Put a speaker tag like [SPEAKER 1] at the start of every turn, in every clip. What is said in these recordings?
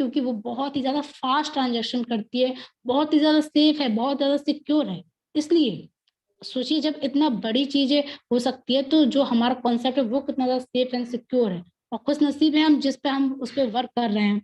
[SPEAKER 1] क्योंकि वो बहुत ही ज्यादा फास्ट ट्रांजेक्शन करती है, बहुत ही ज्यादा सेफ है, बहुत ज्यादा सिक्योर है। इसलिए सोचिए जब इतना बड़ी चीजें हो सकती है तो जो हमारा कॉन्सेप्ट है वो कितना ज्यादा सेफ एंड सिक्योर है, और खुश नसीब है हम जिस पे हम उस पर वर्क कर रहे हैं।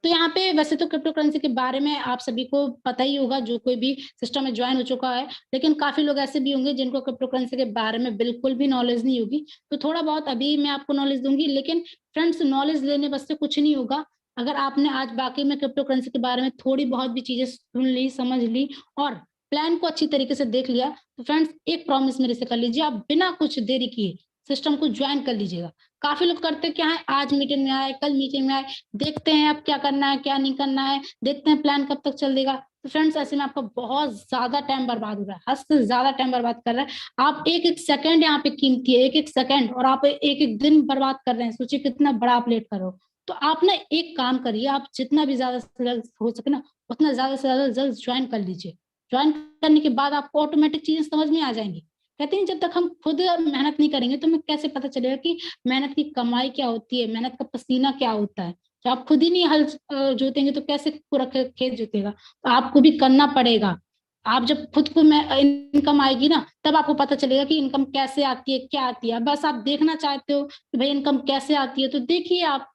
[SPEAKER 1] तो यहाँ पे वैसे तो क्रिप्टो करेंसी के बारे में आप सभी को पता ही होगा जो कोई भी सिस्टम में ज्वाइन हो चुका है, लेकिन काफी लोग ऐसे भी होंगे जिनको क्रिप्टो करेंसी के बारे में बिल्कुल भी नॉलेज नहीं होगी। तो थोड़ा बहुत अभी मैं आपको नॉलेज दूंगी, लेकिन फ्रेंड्स नॉलेज लेने बस से कुछ नहीं होगा। अगर आपने आज बाकी में क्रिप्टो करेंसी के बारे में थोड़ी बहुत भी चीजें सुन ली, समझ ली और प्लान को अच्छी तरीके से देख लिया, तो फ्रेंड्स एक प्रॉमिस मेरे से कर लीजिए, आप बिना कुछ देरी किए सिस्टम को ज्वाइन कर लीजिएगा। काफी लोग करते क्या है, आज मीटिंग में आए, कल मीटिंग में आए, देखते हैं अब क्या करना है क्या नहीं करना है, देखते हैं प्लान कब तक चल देगा। तो फ्रेंड्स ऐसे में आपका बहुत ज्यादा टाइम बर्बाद हो रहा है, हद से ज्यादा टाइम बर्बाद कर रहा है। आप एक एक सेकंड यहाँ पे कीमती है, एक एक सेकंड, और आप एक एक दिन बर्बाद कर रहे हैं। सोचिए कितना बड़ा आप लेट कर रहे हो। तो आप ना एक काम करिए, आप जितना भी ज्यादा से ज्यादा हो सके ना उतना ज्यादा से ज्यादा जल्द ज्वाइन कर लीजिए। ज्वाइन करने के बाद आपको ऑटोमेटिक चीजें समझ में आ जाएंगी। कहते हैं जब तक हम खुद मेहनत नहीं करेंगे तो हमें कैसे पता चलेगा कि मेहनत की कमाई क्या होती है, मेहनत का पसीना क्या होता है। जब आप खुद ही नहीं हल जोतेंगे तो कैसे पूरा खेत जोतेगा। तो आपको भी करना पड़ेगा। आप जब खुद को इनकम आएगी ना तब आपको पता चलेगा कि इनकम कैसे आती है, क्या आती है। बस आप देखना चाहते हो कि भाई इनकम कैसे आती है, तो देखिए आप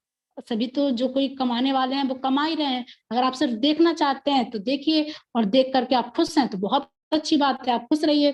[SPEAKER 1] सभी तो जो कोई कमाने वाले हैं वो कमा ही रहे हैं। अगर आप सिर्फ देखना चाहते हैं तो देखिए, और देख करके आप खुश हैं तो बहुत अच्छी बात है, आप खुश रहिए।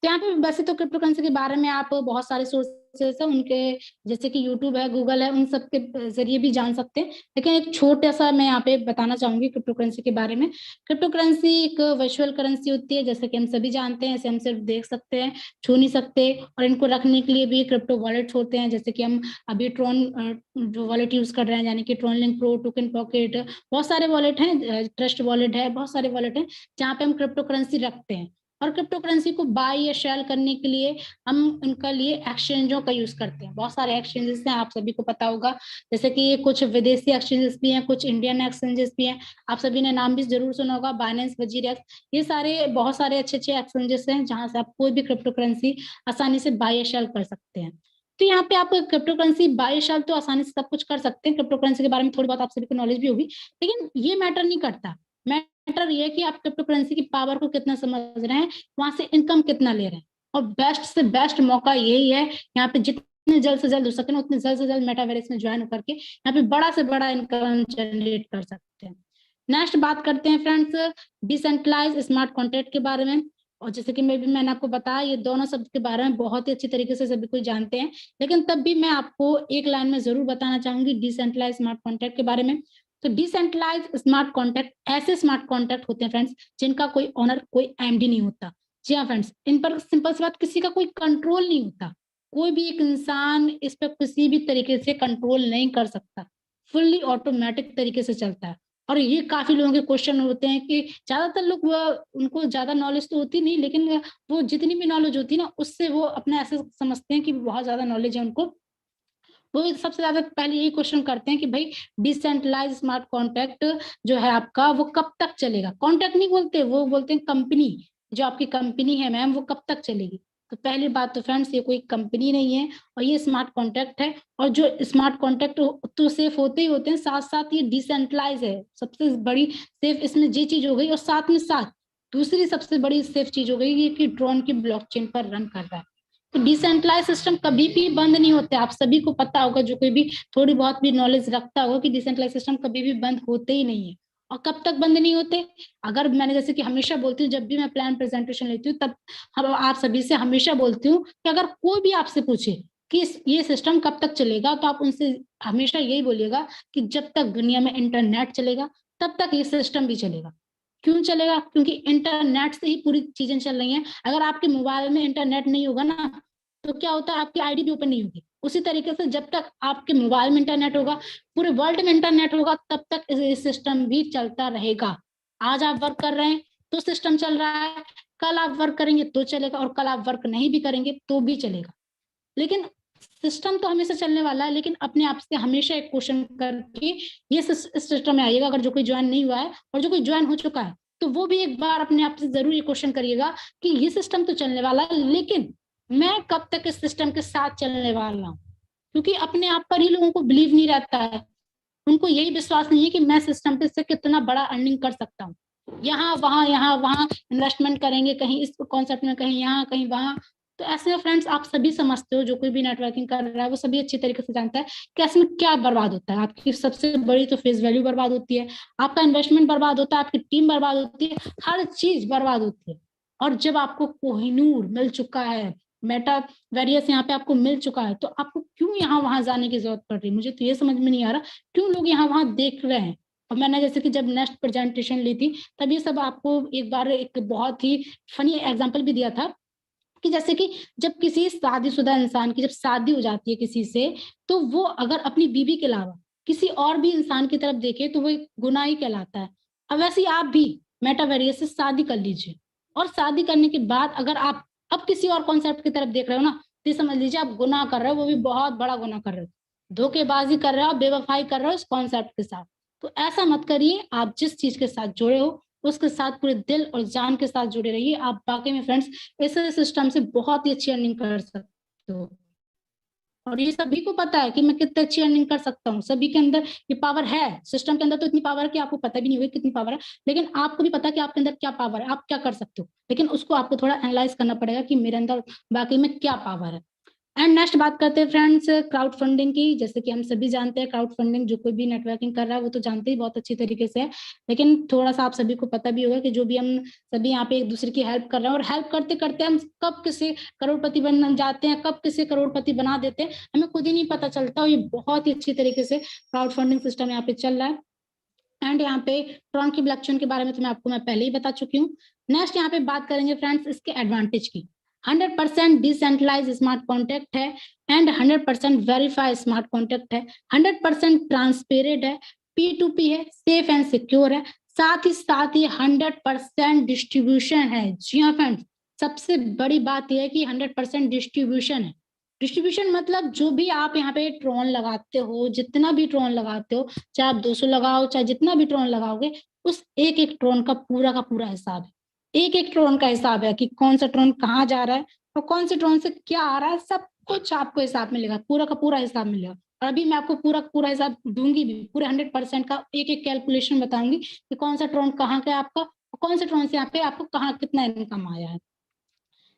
[SPEAKER 1] तो यहाँ पे वैसे तो क्रिप्टो करेंसी के बारे में आप बहुत सारे सोर्सेस है उनके, जैसे कि यूट्यूब है, गूगल है, उन सब के जरिए भी जान सकते हैं। लेकिन एक छोटा सा मैं यहाँ पे बताना चाहूंगी क्रिप्टो करेंसी के बारे में। क्रिप्टो करेंसी एक वर्चुअल करेंसी होती है, जैसे कि हम सभी जानते हैं, इसे हम सिर्फ देख सकते हैं, छू नहीं सकते। और इनको रखने के लिए भी क्रिप्टो वॉलेट्स होते हैं, जैसे कि हम अभी ट्रॉन जो वॉलेट यूज कर रहे हैं, यानी कि Tron link pro, token pocket, बहुत सारे वॉलेट हैं, ट्रस्ट वॉलेट है, बहुत सारे वॉलेट हैं जहाँ पे हम क्रिप्टो करेंसी रखते हैं। और क्रिप्टो करेंसी को बाय या सेल करने के लिए हम उनका लिए एक्सचेंजों का यूज करते हैं। बहुत सारे एक्सचेंजेस हैं, आप सभी को पता होगा, जैसे कि कुछ विदेशी एक्सचेंजेस भी हैं, कुछ इंडियन एक्सचेंजेस भी हैं। आप सभी ने नाम भी जरूर सुना होगा, बाइनेंस, वजीरेक्स, ये सारे बहुत सारे अच्छे अच्छे एक्सचेंजेस हैं जहां से आप कोई भी क्रिप्टो करेंसी आसानी से बाय या सेल कर सकते हैं। तो यहाँ पे आप क्रिप्टो करेंसी बाय सेल तो आसानी से सब कुछ कर सकते हैं। क्रिप्टो करेंसी के बारे में थोड़ी बहुत आप सभी को नॉलेज भी होगी, लेकिन ये मैटर नहीं करता। मैटर ये है कि आप क्रिप्टो करेंसी की पावर को कितना समझ रहे हैं, वहां से इनकम कितना ले रहे हैं। और बेस्ट से बेस्ट मौका यही है, यहाँ पे जितने जल्द से जल्द हो सके ना उतने जल्द से जल्द मेटावर्स में ज्वाइन होकर के यहाँ पे बड़ा से बड़ा इनकम जनरेट कर सकते हैं। नेक्स्ट बात करते हैं फ्रेंड्स डिसेंट्रलाइज स्मार्ट कॉन्ट्रैक्ट के बारे में। और जैसे कि मैंने आपको बताया, ये दोनों शब्द के बारे में बहुत ही अच्छी तरीके से सभी कोई जानते हैं, लेकिन तब भी मैं आपको एक लाइन में जरूर बताना चाहूंगी डिसेंट्रलाइज स्मार्ट कॉन्ट्रैक्ट के बारे में। तो डिसेंट्रलाइज स्मार्ट कॉन्ट्रैक्ट ऐसे स्मार्ट कॉन्ट्रैक्ट होते हैं फ्रेंड्स जिनका कोई ऑनर, कोई एमडी नहीं होता। जी हाँ फ्रेंड्स, इन पर सिंपल सी बात, किसी का कोई कंट्रोल नहीं होता। कोई भी एक इंसान इस पर किसी भी तरीके से कंट्रोल नहीं कर सकता, फुल्ली ऑटोमेटिक तरीके से चलता है। और ये काफी लोगों के क्वेश्चन होते हैं कि ज्यादातर लोग वो, उनको ज्यादा नॉलेज तो होती नहीं, लेकिन वो जितनी भी नॉलेज होती है ना उससे वो अपना ऐसे समझते हैं कि बहुत ज्यादा नॉलेज है उनको। वो सबसे ज्यादा पहले यही क्वेश्चन करते हैं कि भाई डिसेंट्रलाइज स्मार्ट कॉन्ट्रैक्ट जो है आपका वो कब तक चलेगा। कॉन्ट्रैक्ट नहीं बोलते, वो बोलते हैं कंपनी, जो आपकी कंपनी है मैम वो कब तक चलेगी। तो पहली बात तो फ्रेंड्स ये कोई कंपनी नहीं है और ये स्मार्ट कॉन्ट्रैक्ट है। और जो स्मार्ट कॉन्ट्रैक्ट तो सेफ होते ही होते हैं, साथ साथ ये डिसेंट्रलाइज है। सबसे बड़ी सेफ इसमें ये चीज हो गई, और साथ में साथ दूसरी सबसे बड़ी सेफ चीज हो गई ये कि ड्रोन की ब्लॉकचेन पर रन कर रहा है। तो डिसेंट्रलाइज सिस्टम कभी भी बंद नहीं होते, आप सभी को पता होगा, जो कोई भी थोड़ी बहुत भी नॉलेज रखता होगा कि डिसेंट्रलाइज सिस्टम कभी भी बंद होते ही नहीं है। और कब तक बंद नहीं होते, अगर मैंने जैसे कि हमेशा बोलती हूँ जब भी मैं प्लान प्रेजेंटेशन लेती हूँ तब हम आप सभी से हमेशा बोलती हूँ कि अगर कोई भी आपसे पूछे कि ये सिस्टम कब तक चलेगा, तो आप उनसे हमेशा यही बोलिएगा कि जब तक दुनिया में इंटरनेट चलेगा तब तक ये सिस्टम भी चलेगा। क्यों चलेगा, क्योंकि इंटरनेट से ही पूरी चीजें चल रही हैं। अगर आपके मोबाइल में इंटरनेट नहीं होगा ना तो क्या होता है, आपकी आईडी भी ओपन नहीं होगी। उसी तरीके से जब तक आपके मोबाइल में इंटरनेट होगा, पूरे वर्ल्ड में इंटरनेट होगा, तब तक इस सिस्टम भी चलता रहेगा। आज आप वर्क कर रहे हैं तो सिस्टम चल रहा है, कल आप वर्क करेंगे तो चलेगा, और कल आप वर्क नहीं भी करेंगे तो भी चलेगा। लेकिन सिस्टम तो हमेशा चलने वाला है, लेकिन अपने आप से हमेशा एक क्वेश्चन करके ये सिस्टम में आइएगा। अगर जो कोई ज्वाइन नहीं हुआ है और जो कोई ज्वाइन हो चुका है तो वो भी एक बार अपने आप से जरूर ये क्वेश्चन करिएगा कि ये सिस्टम तो चलने वाला है, लेकिन मैं कब तक इस सिस्टम के साथ चलने वाला हूँ। क्योंकि अपने आप पर ही लोगों को बिलीव नहीं रहता है। उनको यही विश्वास नहीं है कि मैं सिस्टम पे से कितना बड़ा अर्निंग कर सकता हूँ। यहाँ वहां इन्वेस्टमेंट करेंगे, कहीं इस कॉन्सेप्ट में, कहीं यहाँ कहीं वहां। तो ऐसे में फ्रेंड्स आप सभी समझते हो, जो कोई भी नेटवर्किंग कर रहा है वो सभी अच्छी तरीके से जानता है कि इसमें क्या बर्बाद होता है। आपकी सबसे बड़ी तो फेस वैल्यू बर्बाद होती है, आपका इन्वेस्टमेंट बर्बाद होता है, आपकी टीम बर्बाद होती है, हर चीज बर्बाद होती है। और जब आपको कोहिनूर मिल चुका है, मेटा वेरियस यहाँ पे आपको मिल चुका है, तो आपको क्यों यहाँ वहां जाने की जरूरत पड़ रही है? मुझे तो ये समझ में नहीं आ रहा क्यों लोग यहाँ वहां देख रहे हैं। और मैंने जैसे कि जब नेक्स्ट प्रेजेंटेशन ली थी तब ये सब आपको एक बार एक बहुत ही फनी एग्जांपल भी दिया था कि जैसे कि जब किसी शादीशुदा इंसान की जब शादी हो जाती है किसी से, तो वो अगर अपनी बीवी के अलावा किसी और भी इंसान की तरफ देखे तो वो एक गुनाह ही कहलाता है। अब वैसे ही आप भी मेटावेरियस से शादी कर लीजिए, और शादी करने के बाद अगर आप अब किसी और कॉन्सेप्ट की तरफ देख रहे हो ना, तो समझ लीजिए आप गुनाह कर रहे हो, वो भी बहुत बड़ा गुनाह कर रहे हो, धोखेबाजी कर रहे हो, बेवफाई कर रहे हो इस कॉन्सेप्ट के साथ। तो ऐसा मत करिए, आप जिस चीज के साथ जुड़े हो उसके साथ पूरे दिल और जान के साथ जुड़े रहिए। आप वाकई में फ्रेंड्स ऐसे सिस्टम से बहुत ही अच्छी अर्निंग कर सकते हो, और ये सभी को पता है कि मैं कितनी अच्छी अर्निंग कर सकता हूँ। सभी के अंदर ये पावर है, सिस्टम के अंदर तो इतनी पावर है कि आपको पता भी नहीं होगी कितनी पावर है, लेकिन आपको भी पता है कि आपके अंदर क्या पावर है, आप क्या कर सकते हो, लेकिन उसको आपको थोड़ा एनालाइज करना पड़ेगा कि मेरे अंदर वाकई में क्या पावर है। एंड नेक्स्ट बात करते हैं फ्रेंड्स क्राउड फंडिंग की। जैसे कि हम सभी जानते हैं क्राउड फंडिंग, जो कोई भी नेटवर्किंग कर रहा है वो तो जानते ही बहुत अच्छी तरीके से है, लेकिन थोड़ा सा आप सभी को पता भी होगा कि जो भी हम सभी यहाँ पे एक दूसरे की हेल्प कर रहे हैं, और हेल्प करते करते हम कब किसी करोड़पति बन जाते हैं, कब किसी करोड़पति बना देते हैं, हमें खुद ही नहीं पता चलता। और ये बहुत ही अच्छी तरीके से क्राउड फंडिंग सिस्टम यहाँ पे चल रहा है। एंड यहाँ पे ट्रॉन की ब्लॉकचेन के बारे में तो मैं पहले ही बता चुकी हूँ। नेक्स्ट यहाँ पे बात करेंगे फ्रेंड्स इसके एडवांटेज की। 100% डिसेंट्रलाइज स्मार्ट कॉन्ट्रैक्ट है, एंड 100% वेरीफाई स्मार्ट कॉन्ट्रैक्ट है, 100% ट्रांसपेरेंट है, P2P है, सेफ एंड सिक्योर है, साथ ही 100% डिस्ट्रीब्यूशन है। जी हाँ फ्रेंड्स, सबसे बड़ी बात यह है कि 100% डिस्ट्रीब्यूशन है। डिस्ट्रीब्यूशन मतलब जो भी आप यहाँ पे ट्रॉन लगाते हो, जितना भी ट्रॉन लगाते हो, चाहे आप 200 लगाओ चाहे जितना भी ट्रॉन लगाओगे, उस एक एक ट्रॉन का पूरा हिसाब है। एक एक ट्रॉन का हिसाब है कि कौन सा ट्रॉन कहाँ जा रहा है और कौन से ट्रॉन से क्या आ रहा है, सब कुछ आपको हिसाब मिलेगा, पूरा का पूरा हिसाब मिलेगा। और अभी मैं आपको पूरा का पूरा हिसाब दूंगी भी, पूरे 100% का एक एक कैलकुलेशन बताऊंगी कि कौन सा ट्रॉन कहाँ का आपका, और कौन से ट्रॉन से यहाँ पे आपको कहाँ कितना इनकम आया है।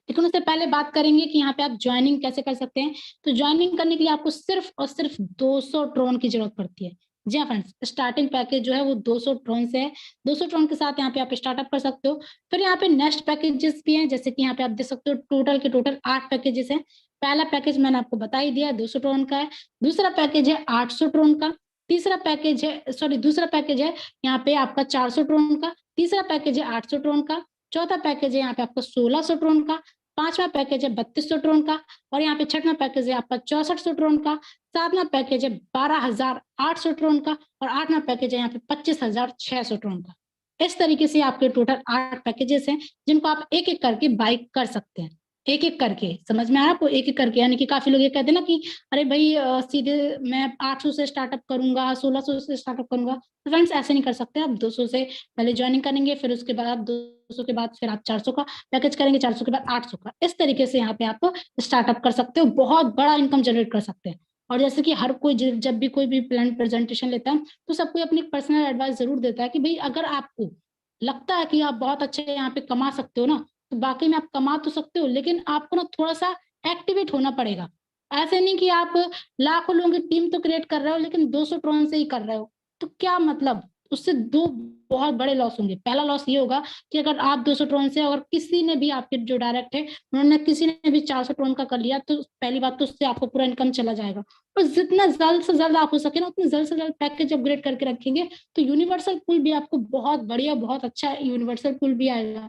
[SPEAKER 1] लेकिन उससे पहले बात करेंगे कि यहाँ पे आप ज्वाइनिंग कैसे कर सकते हैं। तो ज्वाइनिंग करने के लिए आपको सिर्फ और सिर्फ 200 ट्रोन की जरूरत पड़ती है। जी हाँ फ्रेंड्स, स्टार्टिंग पैकेज जो है वो 200 ट्रोन से है। 200 ट्रोन के साथ यहाँ पे आप स्टार्टअप कर सकते हो। फिर यहाँ पे नेक्स्ट पैकेजेस भी हैं, जैसे कि यहाँ पे आप देख सकते हो टोटल के टोटल 8 पैकेजेस हैं। पहला पैकेज मैंने आपको बता ही दिया 200 ट्रोन का है। दूसरा पैकेज है 800 ट्रोन का। तीसरा पैकेज है दूसरा पैकेज है यहाँ पे आपका 400 ट्रोन का। तीसरा पैकेज है 800 ट्रोन का। चौथा पैकेज है यहाँ पे आपका 1600 ट्रोन का। पांचवा पैकेज है 3200 ट्रोन का। और यहाँ पे छठवां पैकेज है आपका 6400 ट्रोन का। सातवां पैकेज है 12800 ट्रोन का। और आठवां पैकेज है यहाँ पे 25600 ट्रोन का। इस तरीके से आपके टोटल 8 पैकेजेस हैं, जिनको आप एक एक करके बाई कर सकते हैं। एक एक करके, समझ में आ रहा आपको? एक एक करके, यानी कि काफी लोग ये कहते हैं ना कि अरे भाई सीधे मैं 800 से स्टार्टअप करूंगा, 1600 से स्टार्टअप करूंगा। तो फ्रेंड्स ऐसे नहीं कर सकते। आप 200 से पहले ज्वाइनिंग करेंगे, फिर उसके बाद आप 200 के बाद फिर आप 400 का पैकेज करेंगे, 400 के बाद 800 का। इस तरीके से यहाँ पे आप स्टार्टअप कर सकते हो, बहुत बड़ा इनकम जनरेट कर सकते हैं। और जैसे कि हर कोई जब भी कोई भी प्लान प्रेजेंटेशन लेता है तो सबको अपनी पर्सनल एडवाइस जरूर देता है कि भाई अगर आपको लगता है कि आप बहुत अच्छे यहाँ पे कमा सकते हो ना, तो बाकी में आप कमा तो सकते हो, लेकिन आपको ना थोड़ा सा एक्टिवेट होना पड़ेगा। ऐसे नहीं कि आप लाखों लोगों की टीम तो क्रिएट कर रहे हो लेकिन 200 ट्रोन से ही कर रहे हो, तो क्या मतलब? उससे दो बहुत बड़े लॉस होंगे। पहला लॉस ये होगा कि अगर आप 200 ट्रोन से, अगर किसी ने भी आपके जो डायरेक्ट है उन्होंने किसी ने भी 400 ट्रोन का कर लिया, तो पहली बात तो उससे आपको पूरा इनकम चला जाएगा। और जितना जल्द से जल्द आप हो सके ना उतने जल्द से जल्द पैकेज अपग्रेड करके रखेंगे, तो यूनिवर्सल पूल भी आपको बहुत बढ़िया, बहुत अच्छा यूनिवर्सल पूल भी आएगा।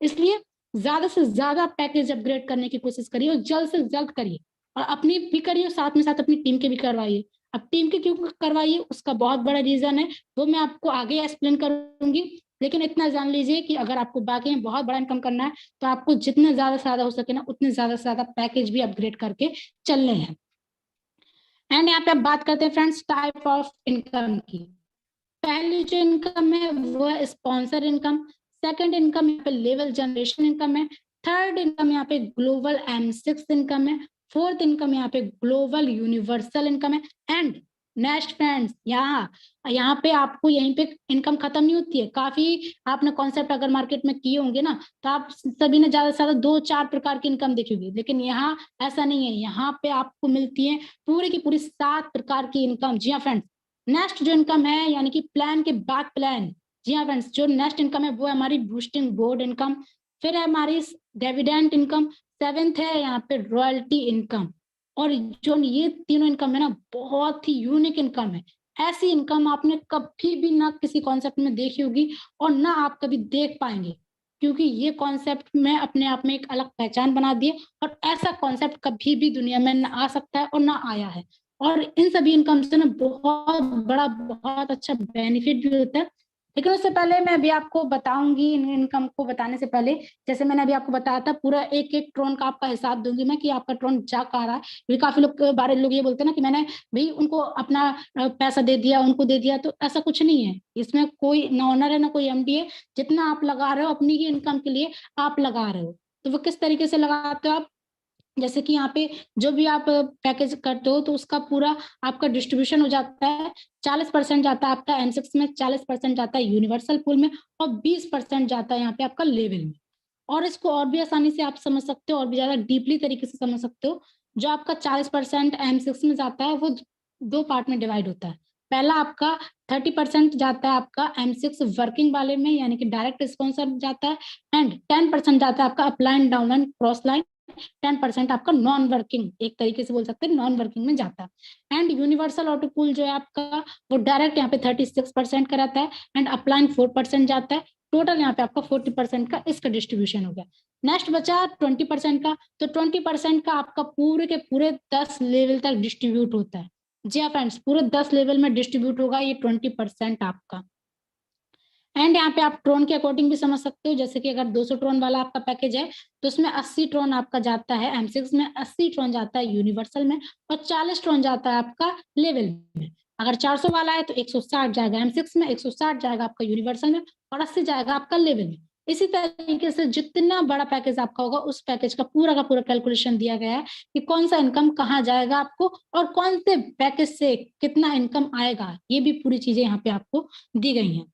[SPEAKER 1] इसलिए ज्यादा से ज्यादा पैकेज अपग्रेड करने की कोशिश करिए और जल्द से जल्द करिए, और अपनी भी करिए, साथ में साथ अपनी टीम के भी करवाइए। अब टीम के क्यों करवाइए उसका बहुत बड़ा रीजन है, वो मैं आपको आगे एक्सप्लेन करूंगी। लेकिन इतना जान लीजिए कि अगर आपको बाकी में बहुत बड़ा इनकम करना है तो आपको जितने ज्यादा से ज्यादा हो सके ना उतने ज्यादा से ज्यादा पैकेज भी अपग्रेड करके चलने हैं। एंड यहाँ पे आप बात करते हैं फ्रेंड्स टाइप ऑफ इनकम की। पहली जो इनकम है वो है स्पॉन्सर इनकम। सेकंड इनकम यहाँ पे लेवल जनरेशन इनकम है। थर्ड इनकम यहाँ पे ग्लोबल M6 इनकम है। फोर्थ इनकम यहाँ पे ग्लोबल यूनिवर्सल इनकम है। एंड नेक्स्ट फ्रेंड्स, यहाँ यहाँ पे आपको यहीं पे इनकम खत्म नहीं होती है। काफी आपने कॉन्सेप्ट अगर मार्केट में किए होंगे ना, तो आप सभी ने ज्यादा से ज्यादा 2-4 प्रकार की इनकम देखी होगी, लेकिन यहाँ ऐसा नहीं है। यहाँ पे आपको मिलती है पूरी की पूरी 7 प्रकार की इनकम। जी हाँ फ्रेंड्स, नेक्स्ट जो इनकम है यानी कि प्लान के बाद प्लान। जी हाँ फ्रेंड्स, जो नेक्स्ट इनकम है वो है हमारी बूस्टिंग बोर्ड इनकम, फिर है हमारी डिविडेंड इनकम, 7th है यहाँ पे रॉयल्टी इनकम। और जो ये तीनों इनकम है ना, बहुत ही यूनिक इनकम है। ऐसी इनकम आपने कभी भी ना किसी कॉन्सेप्ट में देखी होगी और ना आप कभी देख पाएंगे, क्योंकि ये कॉन्सेप्ट में अपने आप में एक अलग पहचान बना दी है। और ऐसा कॉन्सेप्ट कभी भी दुनिया में ना आ सकता है और ना आया है। और इन सभी इनकम से ना बहुत बड़ा, बहुत अच्छा बेनिफिट भी होता है। लेकिन उससे पहले मैं अभी आपको बताऊंगी, इन इनकम को बताने से पहले, जैसे मैंने अभी आपको बताया था, पूरा एक एक ट्रोन का आपका हिसाब दूंगी मैं कि आपका ट्रोन जा कहाँ रहा है। क्योंकि काफी लोग, बारे लोग ये बोलते हैं ना कि मैंने भाई उनको अपना पैसा दे दिया, उनको दे दिया, तो ऐसा कुछ नहीं है। इसमें कोई ना ओनर है ना कोई एमडी है। जितना आप लगा रहे हो अपनी ही इनकम के लिए आप लगा रहे हो। तो वो किस तरीके से लगाते हो आप, जैसे कि यहाँ पे जो भी आप पैकेज करते हो तो उसका पूरा आपका डिस्ट्रीब्यूशन हो जाता है। 40% जाता है आपका M6 में, 40% जाता है यूनिवर्सल पूल में, और 20% जाता है यहाँ पे आपका लेवल में। और इसको और भी आसानी से आप समझ सकते हो, और भी ज्यादा डीपली तरीके से समझ सकते हो। जो आपका 40% M6 में जाता है वो 2 पार्ट में डिवाइड होता है। पहला आपका 30% जाता है आपका M6 वर्किंग वाले में, यानी कि डायरेक्ट रिस्पॉन्सर जाता है। एंड 10% जाता है आपका अपलाइन, डाउनलाइन, क्रॉस लाइन। 10% आपका नॉन वर्किंग, एक तरीके से बोल सकते हैं नॉन वर्किंग में जाता है। एंड यूनिवर्सल ऑटो पूल जो है आपका, वो डायरेक्ट यहाँ पे 36% का रहता है। एंड अपलाइन 4% जाता है। टोटल यहाँ पे आपका 40% का इसका डिस्ट्रीब्यूशन हो गया। नेक्स्ट बचा 20% का। तो 20% का आपका पूरे के पूरे 10 लेवल तक डिस्ट्रीब्यूट होता है। जी हाँ फ्रेंड्स, पूरे 10 लेवल में डिस्ट्रीब्यूट होगा ये 20% आपका। एंड यहाँ पे आप ट्रोन के अकॉर्डिंग भी समझ सकते हो। जैसे कि अगर 200 ट्रोन वाला आपका पैकेज है तो उसमें 80 ट्रोन आपका जाता है M6 में, 80 ट्रोन जाता है यूनिवर्सल में, और 40 ट्रोन जाता है आपका लेवल में। अगर 400 वाला है तो 160 जाएगा M6 में, 160 जाएगा आपका यूनिवर्सल में, और 80 जाएगा आपका लेवल में। इसी तरीके से जितना बड़ा पैकेज आपका होगा उस पैकेज का पूरा कैलकुलेशन दिया गया है कि कौन सा इनकम कहाँ जाएगा आपको, और कौन से पैकेज से कितना इनकम आएगा। ये भी पूरी चीजें यहाँ पे आपको दी गई हैं।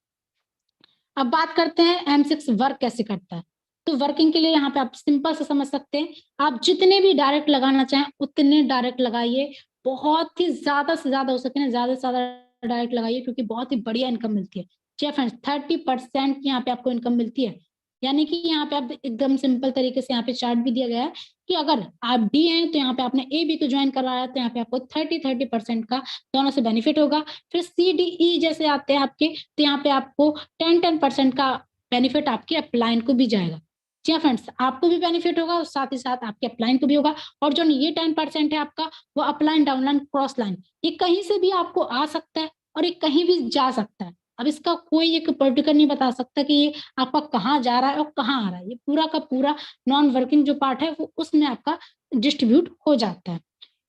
[SPEAKER 1] अब बात करते हैं M6 वर्क कैसे करता है। तो वर्किंग के लिए यहाँ पे आप सिंपल से समझ सकते हैं, आप जितने भी डायरेक्ट लगाना चाहें उतने डायरेक्ट लगाइए। बहुत ही ज्यादा से ज्यादा हो सके ना, ज्यादा से ज्यादा डायरेक्ट लगाइए, क्योंकि बहुत ही बढ़िया इनकम मिलती है। चलिए फ्रेंड्स, 30% यहाँ पे आपको इनकम मिलती है। यानी कि यहाँ पे आप एकदम सिंपल तरीके से यहाँ पे चार्ट भी दिया गया है कि अगर आप डी हैं तो यहाँ पे आपने ए बी को ज्वाइन करवाया तो यहाँ पे आपको 30% का दोनों से बेनिफिट होगा। फिर सी डी ई जैसे आते हैं आपके, तो यहाँ पे आपको 10% का बेनिफिट आपके अपलाइन को भी जाएगा। जी हाँ फ्रेंड्स, आपको भी बेनिफिट होगा और साथ ही साथ आपके अपलाइन को भी होगा। और जो ये 10% है आपका, वो अपलाइन, डाउनलाइन, क्रॉस लाइन, ये कहीं से भी आपको आ सकता है और ये कहीं भी जा सकता है। अब इसका कोई एक पर्टिकुलर नहीं बता सकता कि ये आपका कहाँ जा रहा है और कहाँ आ रहा है। ये पूरा का पूरा नॉन वर्किंग जो पार्ट है वो उसमें आपका डिस्ट्रीब्यूट हो जाता है।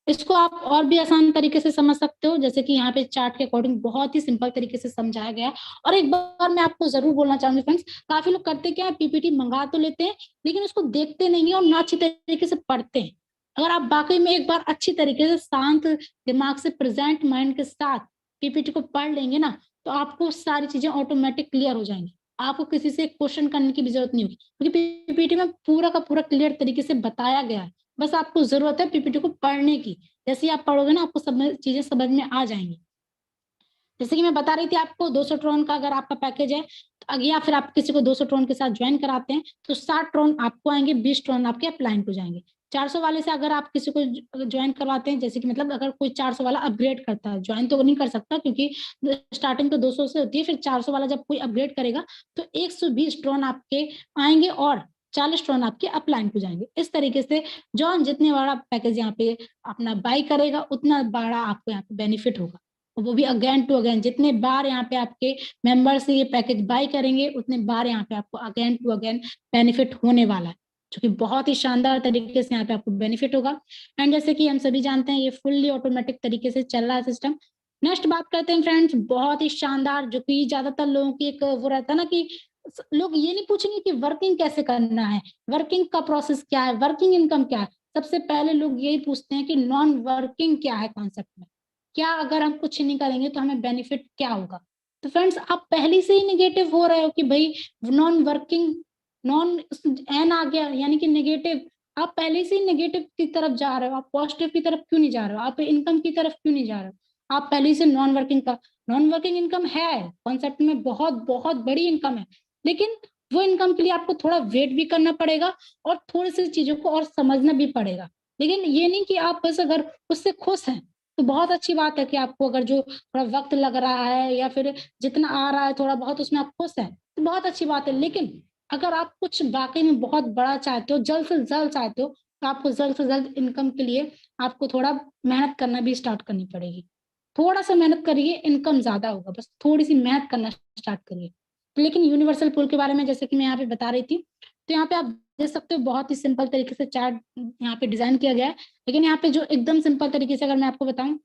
[SPEAKER 1] इसको आप और भी आसान तरीके से समझ सकते हो, जैसे कि यहाँ पे चार्ट के अकॉर्डिंग बहुत ही सिंपल तरीके से समझाया गया है। और एक बार मैं आपको जरूर बोलना चाहूंगी फ्रेंड्स, काफी लोग करते क्या है, पीपीटी मंगा तो लेते हैं लेकिन उसको देखते नहीं है और ना अच्छी तरीके से पढ़ते हैं। अगर आप वाकई में एक बार अच्छी तरीके से शांत दिमाग से, प्रेजेंट माइंड के साथ पीपीटी को पढ़ लेंगे ना, तो आपको सारी चीजें ऑटोमेटिक क्लियर हो जाएंगी। आपको किसी से क्वेश्चन करने की भी जरूरत नहीं होगी, क्योंकि पीपीटी में पूरा का पूरा क्लियर तरीके से बताया गया है। बस आपको जरूरत है पीपीटी को पढ़ने की। जैसे ही आप पढ़ोगे ना, आपको सब चीजें समझ में आ जाएंगी। जैसे कि मैं बता रही थी आपको, 200 ट्रोन का अगर आपका पैकेज है तो या फिर आप किसी को 200 ट्रोन के साथ ज्वाइन कराते हैं तो 60 ट्रोन आपको आएंगे, 20 ट्रोन आपके अपलाइन को जाएंगे। 400 वाले से अगर आप किसी को ज्वाइन करवाते हैं, जैसे कि मतलब अगर कोई 400 वाला अपग्रेड करता है, ज्वाइन तो नहीं कर सकता क्योंकि स्टार्टिंग तो 200 से होती है, फिर 400 वाला जब कोई अपग्रेड करेगा तो 120 ट्रोन आपके आएंगे और 40 ट्रोन आपके अपलाइन को जाएंगे। इस तरीके से जॉन जितने बड़ा पैकेज यहाँ पे अपना बाई करेगा उतना बड़ा आपको यहाँ पे बेनिफिट होगा। वो भी अगेन टू अगेन, जितने बार यहाँ पे आपके मेंबर्स ये पैकेज बाय करेंगे उतने बार यहाँ पे आपको अगेन टू अगेन बेनिफिट होने वाला है, जो कि बहुत ही शानदार तरीके से यहाँ पे आपको बेनिफिट होगा। एंड जैसे कि हम सभी जानते हैं ये फुल्ली ऑटोमेटिक तरीके से चल रहा है सिस्टम। नेक्स्ट बात करते हैं फ्रेंड्स, बहुत ही शानदार, जो कि ज्यादातर लोगों की एक वो रहता है ना कि लोग ये नहीं पूछेंगे कि वर्किंग कैसे करना है, वर्किंग का प्रोसेस क्या है, वर्किंग इनकम क्या है। सबसे पहले लोग यही पूछते हैं कि नॉन वर्किंग क्या है कॉन्सेप्ट में। क्या अगर हम कुछ नहीं करेंगे तो हमें बेनिफिट क्या होगा। तो फ्रेंड्स आप पहले से ही निगेटिव हो रहे हो कि भाई नॉन वर्किंग, नॉन एन आ गया यानी कि नेगेटिव, आप पहले से ही नेगेटिव की तरफ जा रहे हो, आप पॉजिटिव की तरफ क्यों नहीं जा रहे हो, आप इनकम की तरफ क्यों नहीं जा रहे हो। आप पहले से नॉन वर्किंग का, नॉन वर्किंग इनकम है कॉन्सेप्ट में, बहुत बहुत बड़ी इनकम है, लेकिन वो इनकम के लिए आपको थोड़ा वेट भी करना पड़ेगा और थोड़ी सी चीजों को और समझना भी पड़ेगा। लेकिन ये नहीं कि आप बस अगर उससे खुश हैं तो बहुत अच्छी बात है कि आपको अगर जो थोड़ा वक्त लग रहा है या फिर जितना आ रहा है थोड़ा बहुत उसमें आप खुश हैं तो बहुत अच्छी बात है। लेकिन अगर आप कुछ वाकई में बहुत बड़ा चाहते हो, जल्द से जल्द चाहते हो, तो आपको जल्द से जल्द इनकम के लिए आपको थोड़ा मेहनत करना भी स्टार्ट करनी पड़ेगी। थोड़ा सा मेहनत करिए, इनकम ज्यादा होगा, बस थोड़ी सी मेहनत करना स्टार्ट करिए। लेकिन यूनिवर्सल पूल के बारे में जैसे कि मैं यहाँ पे बता रही थी, तो यहाँ पे आप देख सकते हो बहुत ही सिंपल तरीके से चार्ट यहाँ पे डिजाइन किया गया है। लेकिन यहाँ पे जो एकदम सिंपल तरीके से अगर मैं आपको बताऊं,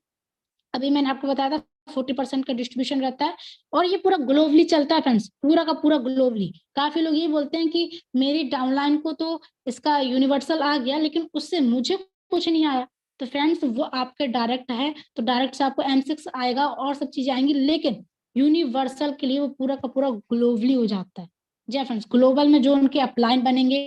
[SPEAKER 1] अभी मैंने आपको बताया था 40% का डिस्ट्रीब्यूशन रहता है और ये पूरा ग्लोबली चलता है फ्रेंड्स, पूरा का पूरा ग्लोबली। काफी लोग ये बोलते हैं कि मेरी डाउनलाइन को तो इसका यूनिवर्सल आ गया लेकिन उससे मुझे कुछ नहीं आया। तो फ्रेंड्स वो आपके डायरेक्ट है तो डायरेक्ट से आपको M6 आएगा और सब चीजें आएंगी, लेकिन यूनिवर्सल के लिए वो पूरा का पूरा ग्लोबली हो जाता है। जी फ्रेंड्स, ग्लोबल में जो उनके अपलाइन बनेंगे,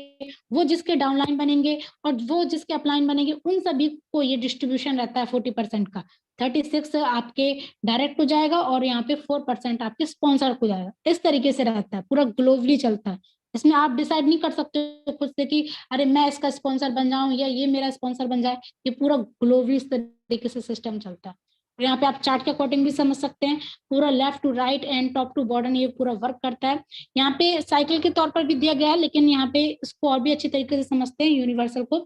[SPEAKER 1] वो जिसके डाउनलाइन बनेंगे और वो जिसके अपलाइन बनेंगे, उन सभी को ये डिस्ट्रीब्यूशन रहता है 40% का। 36 आपके डायरेक्ट हो जाएगा और यहाँ पे 4% आपके स्पॉन्सर को जाएगा। इस तरीके से रहता है, पूरा ग्लोबली चलता है। इसमें आप डिसाइड नहीं कर सकते खुद से कि अरे मैं इसका स्पॉन्सर बन जाऊं या ये मेरा स्पॉन्सर बन जाए। ये पूरा ग्लोबली इस तरीके से सिस्टम चलता है। और यहाँ पे आप चार्ट के अकॉर्डिंग भी समझ सकते हैं, पूरा left to right and top to bottom ये पूरा वर्क करता है। यहाँ पे साइकिल के तौर पर भी दिया गया है, लेकिन यहाँ पे इसको और भी अच्छी तरीके से समझते हैं यूनिवर्सल को।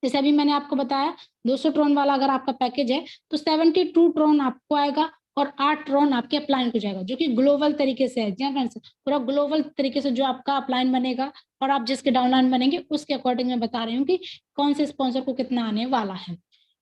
[SPEAKER 1] जैसे अभी मैंने आपको बताया 200 ट्रॉन वाला अगर आपका पैकेज है तो 72 ट्रॉन आपको आएगा और 8 ट्रॉन आपके अपलाइन को जाएगा, जो कि ग्लोबल तरीके से है। जी फ्रेंड्स, पूरा ग्लोबल तरीके से जो आपका अपलाइन बनेगा और आप जिसके डाउनलाइन बनेंगे उसके अकॉर्डिंग मैं बता रही हूँ कि कौन से स्पॉन्सर को कितना आने वाला है।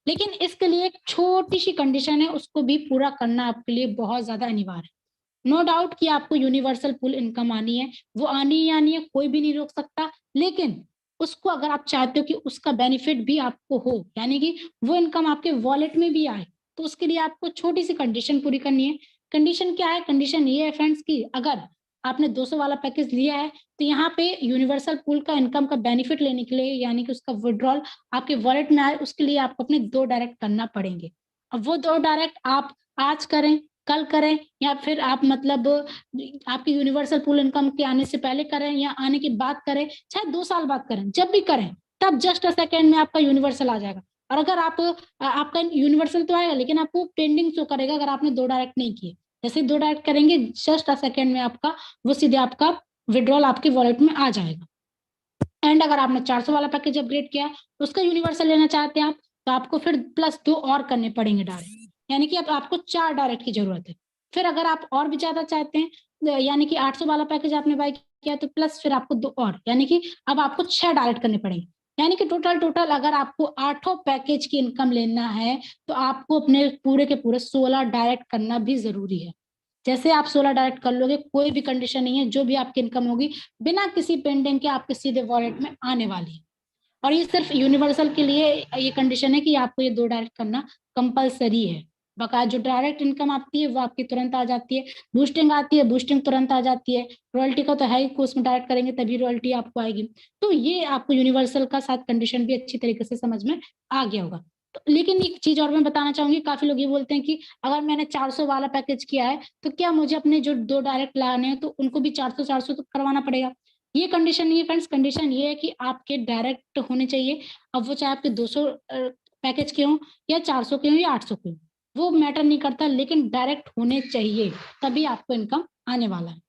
[SPEAKER 1] लेकिन इसके लिए एक छोटी सी कंडीशन है, उसको भी पूरा करना आपके लिए बहुत ज्यादा अनिवार्य है। नो डाउट कि आपको यूनिवर्सल पुल इनकम आनी है, वो आनी ही आनी है, कोई भी नहीं रोक सकता। लेकिन उसको अगर आप चाहते हो कि उसका बेनिफिट भी आपको हो, यानी कि वो इनकम आपके वॉलेट में भी आए, तो उसके लिए आपको छोटी सी कंडीशन पूरी करनी है। कंडीशन क्या है? कंडीशन ये है फ्रेंड्स कि अगर आपने 200 वाला पैकेज लिया है तो यहाँ पे यूनिवर्सल पूल का इनकम का बेनिफिट लेने के लिए, यानी कि उसका विड्रॉल आपके वॉलेट में आए, उसके लिए आपको अपने 2 डायरेक्ट करना पड़ेंगे। अब वो 2 डायरेक्ट आप आज करें, कल करें, या फिर आप मतलब आपकी यूनिवर्सल पूल इनकम के आने से पहले करें या आने के बाद करें, चाहे 2 साल बाद करें, जब भी करें तब जस्ट अ सेकेंड में आपका यूनिवर्सल आ जाएगा। और अगर आप आपका यूनिवर्सल तो आएगा लेकिन आपको पेंडिंग शो करेगा अगर आपने 2 डायरेक्ट नहीं किए। जैसे 2 डायरेक्ट करेंगे जस्ट अ सेकेंड में आपका वो सीधे आपका विड्रॉल आपके वॉलेट में आ जाएगा। एंड अगर आपने 400 वाला पैकेज अपग्रेड किया, उसका यूनिवर्सल लेना चाहते हैं आप, तो आपको फिर प्लस 2 और करने पड़ेंगे डायरेक्ट, यानी कि अब आपको 4 डायरेक्ट की जरूरत है। फिर अगर आप और भी ज्यादा चाहते हैं, यानी कि 800 वाला पैकेज आपने बाय किया तो प्लस फिर आपको 2 और, यानी कि अब आपको 6 डायरेक्ट करने पड़ेंगे। यानी कि टोटल टोटल अगर आपको 8 पैकेज की इनकम लेना है तो आपको अपने पूरे के पूरे 16 डायरेक्ट करना भी जरूरी है। जैसे आप 16 डायरेक्ट कर लोगे, कोई भी कंडीशन नहीं है, जो भी आपकी इनकम होगी बिना किसी पेंडिंग के आपके सीधे वॉलेट में आने वाली है। और ये सिर्फ यूनिवर्सल के लिए ये कंडीशन है कि आपको ये 2 डायरेक्ट करना कंपलसरी है। बकाया जो डायरेक्ट इनकम आती है वो आपकी तुरंत आ जाती है, बूस्टिंग आती है, बूस्टिंग तुरंत आ जाती है, रॉयल्टी का तो है ही, उसमें डायरेक्ट करेंगे तभी रॉयल्टी आपको आएगी। तो ये आपको यूनिवर्सल का साथ कंडीशन भी अच्छी तरीके से समझ में आ गया होगा। तो लेकिन एक चीज और मैं बताना चाहूंगी, काफी लोग ये बोलते हैं कि अगर मैंने 400 वाला पैकेज किया है तो क्या मुझे अपने जो 2 डायरेक्ट लाने हैं तो उनको भी 400 400 तो करवाना पड़ेगा। ये कंडीशन नहीं है फ्रेंड्स, कंडीशन ये है कि आपके डायरेक्ट होने चाहिए। अब वो चाहे आपके 200 पैकेज के हों या 400 के हों या 800 के हों, वो मैटर नहीं करता, लेकिन डायरेक्ट होने चाहिए, तभी आपको इनकम आने वाला है।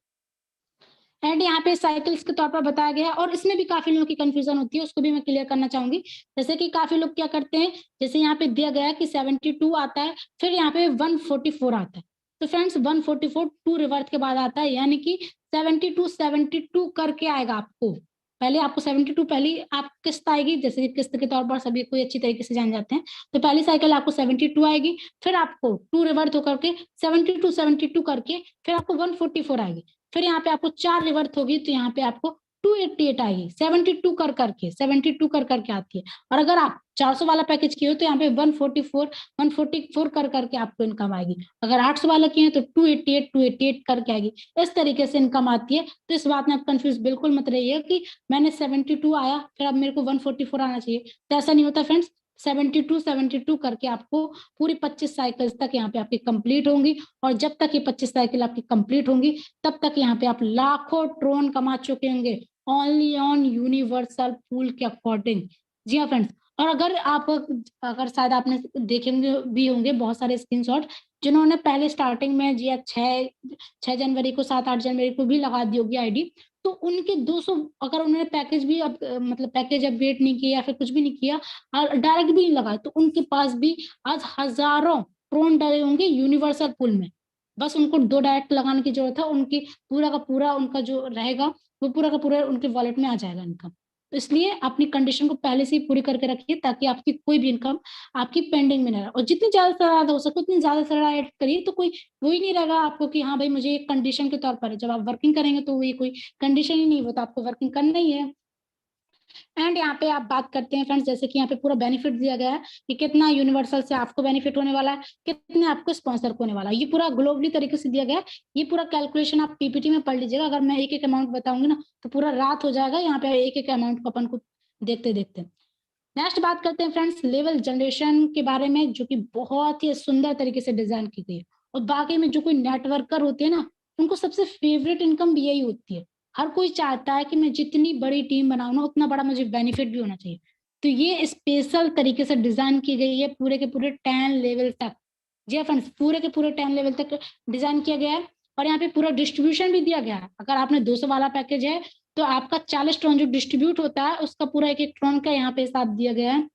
[SPEAKER 1] एंड यहाँ पे साइकिल्स के तौर पर बताया गया है और इसमें भी काफी लोगों की कंफ्यूजन होती है, उसको भी मैं क्लियर करना चाहूंगी। जैसे कि काफी लोग क्या करते हैं, जैसे यहाँ पे दिया गया है कि 72 आता है, फिर यहाँ पे 144 आता है। तो फ्रेंड्स 144 टू रिवर्स के बाद आता है, यानी कि 72 करके आएगा आपको। पहले आपको 72 पहली आप किस्त आएगी, जैसे किस्त के तौर पर सभी कोई अच्छी तरीके से जान जाते हैं। तो पहली साइकिल आपको 72 आएगी, फिर आपको 2 रिवर्स होकर के 72 करके फिर आपको 144 आएगी, फिर यहाँ पे आपको 4 रिवर्स होगी तो यहाँ पे आपको 288 आएगी, 72 कर करके 72 कर करके आती है। और अगर आप 400 वाला पैकेज किए हो तो यहाँ पे 144 कर करके आपको इनकम आएगी। अगर 800 वाला किए तो 288 करके आएगी। इस तरीके से इनकम आती है। तो इस बात में आप कंफ्यूज बिल्कुल मत रहिए कि मैंने 72 आया फिर अब मेरे को 144 आना चाहिए, तो ऐसा नहीं होता फ्रेंड्स। 72 करके आपको पूरी 25 साइकिल्स तक यहाँ पे आपकी कंप्लीट होंगी, और जब तक ये 25 साइकिल आपकी कंप्लीट होंगी तब तक यहाँ पे आप लाखों ट्रोन कमा चुके होंगे ओनली ऑन यूनिवर्सल पूल के अकॉर्डिंग। जी हाँ फ्रेंड्स। और अगर शायद आपने देखे भी होंगे बहुत सारे स्क्रीनशॉट जिन्होंने पहले स्टार्टिंग में जी 6 जनवरी को 7-8 जनवरी को भी लगा दी होगी आईडी, तो उनके 200 अगर उन्होंने पैकेज भी मतलब पैकेज अपडेट नहीं किया या फिर कुछ भी नहीं किया और डायरेक्ट भी नहीं लगाया, तो उनके पास भी आज हजारों ट्रोन डले होंगे यूनिवर्सल पूल में। बस उनको 2 डायरेक्ट लगाने की जरूरत है, उनकी पूरा का पूरा उनका जो रहेगा वो पूरा का पूरा उनके वॉलेट में आ जाएगा इनकम। तो इसलिए अपनी कंडीशन को पहले से ही पूरी करके रखिए ताकि आपकी कोई भी इनकम आपकी पेंडिंग में ना रहे। और जितनी ज्यादा से ज्यादा हो सके उतनी ज्यादा से ज्यादा ऐड करिए, तो कोई वो ही नहीं रहेगा आपको कि हाँ भाई मुझे एक कंडीशन के तौर पर है। जब आप वर्किंग करेंगे तो ये कोई कंडीशन ही नहीं, वो तो आपको वर्किंग करना ही है। एंड यहाँ पे आप बात करते हैं फ्रेंड्स, जैसे कि यहाँ पे पूरा बेनिफिट दिया गया है कि कितना यूनिवर्सल से आपको बेनिफिट होने वाला है, कितने आपको स्पॉन्सर को होने वाला है, ये पूरा ग्लोबली तरीके से दिया गया है। ये पूरा कैलकुलेशन आप पीपीटी में पढ़ लीजिएगा। अगर मैं एक एक अमाउंट बताऊंगी ना तो पूरा रात हो जाएगा यहाँ पे एक एक अमाउंट को अपन को देखते देखते। नेक्स्ट बात करते हैं फ्रेंड्स लेवल जनरेशन के बारे में, जो कि बहुत ही सुंदर तरीके से डिजाइन की गई है। और बाकी में जो कोई नेटवर्कर होते हैं ना, उनको सबसे फेवरेट इनकम भी यही होती है। हर कोई चाहता है कि मैं जितनी बड़ी टीम बनाऊं ना उतना बड़ा मुझे बेनिफिट भी होना चाहिए। तो ये स्पेशल तरीके से डिजाइन की गई है पूरे के पूरे 10 लेवल तक। जी फ्रेंड्स, पूरे के पूरे 10 लेवल तक डिजाइन किया गया है। और यहाँ पे पूरा डिस्ट्रीब्यूशन भी दिया गया है। अगर आपने 200 वाला पैकेज है तो आपका 40 ट्रॉन जो डिस्ट्रीब्यूट होता है उसका पूरा एक एक ट्रॉन का यहाँ पे हिसाब दिया गया है।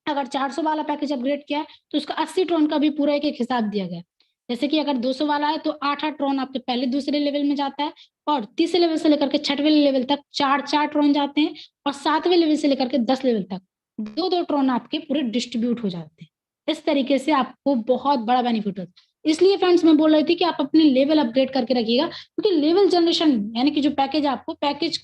[SPEAKER 1] अगर 400 वाला पैकेज अपग्रेड किया है तो उसका 80 ट्रॉन का भी पूरा एक एक हिसाब दिया गया है। जैसे कि अगर 200 वाला है तो 8-8 ट्रॉन आपके पहले दूसरे लेवल में जाता है, और तीसरे लेवल से लेकर के 6वें लेवल तक 4-4 ट्रॉन जाते हैं, और 7वें लेवल से लेकर के 10 लेवल तक 2-2 ट्रॉन आपके पूरे डिस्ट्रीब्यूट हो जाते हैं। इस तरीके से आपको बहुत बड़ा बेनिफिट होता है। इसलिए फ्रेंड्स मैं बोल रही थी कि आप अपने लेवल अपग्रेड करके रखिएगा, क्योंकि लेवल जनरेशन यानी कि जो पैकेज आपको पैकेज